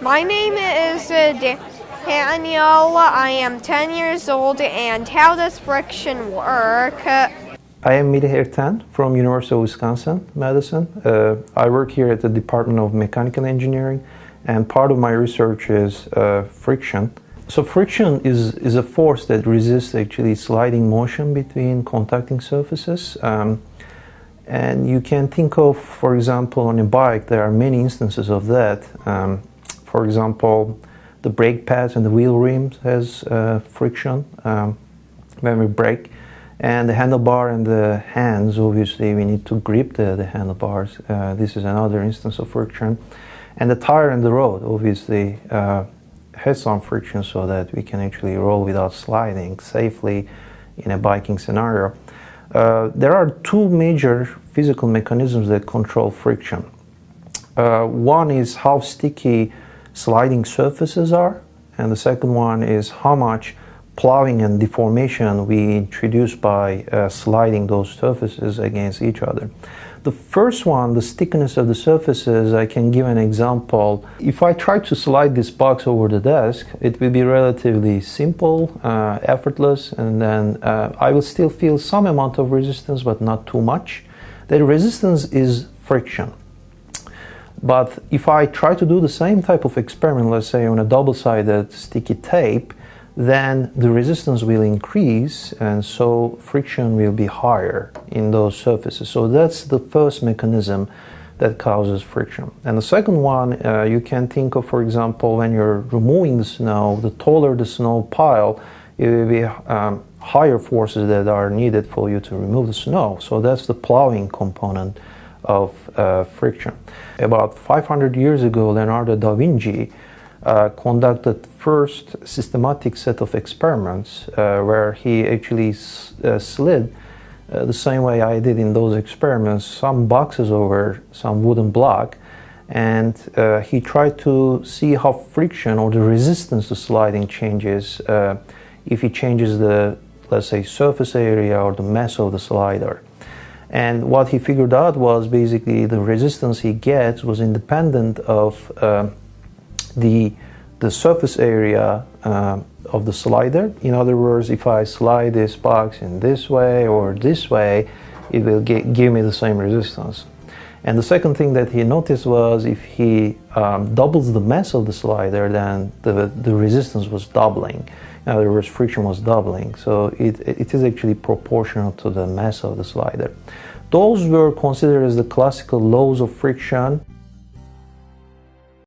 My name is Daniel. I am 10 years old, and how does friction work? I am Melih Erten from University of Wisconsin-Madison. I work here at the Department of Mechanical Engineering, and part of my research is friction. So friction is a force that resists actually sliding motion between contacting surfaces. And you can think of, for example, on a bike, there are many instances of that. For example, the brake pads and the wheel rims has friction when we brake. And the handlebar and the hands, obviously, we need to grip the handlebars. This is another instance of friction. And the tire and the road, obviously, has some friction so that we can actually roll without sliding safely in a biking scenario. There are two major physical mechanisms that control friction. One is how sticky sliding surfaces are, and the second one is how much plowing and deformation we introduce by sliding those surfaces against each other. The first one, the stickiness of the surfaces, I can give an example. If I try to slide this box over the desk, it will be relatively simple, effortless, and then I will still feel some amount of resistance, but not too much. The resistance is friction. But if I try to do the same type of experiment, let's say on a double-sided sticky tape, then the resistance will increase, and so friction will be higher in those surfaces. So that's the first mechanism that causes friction. And the second one, you can think of, for example, when you're removing the snow, the taller the snow pile, it will be higher forces that are needed for you to remove the snow. So that's the plowing component of friction. About 500 years ago, Leonardo da Vinci conducted first systematic set of experiments where he actually slid the same way I did in those experiments some boxes over some wooden block, and he tried to see how friction or the resistance to sliding changes if he changes the, let's say, surface area or the mass of the slider. And what he figured out was basically the resistance he gets was independent of the surface area of the slider. In other words, if I slide this box in this way or this way, it will give me the same resistance. And the second thing that he noticed was if he doubles the mass of the slider, then the resistance was doubling. In other words, friction was doubling. So it is actually proportional to the mass of the slider. Those were considered as the classical laws of friction.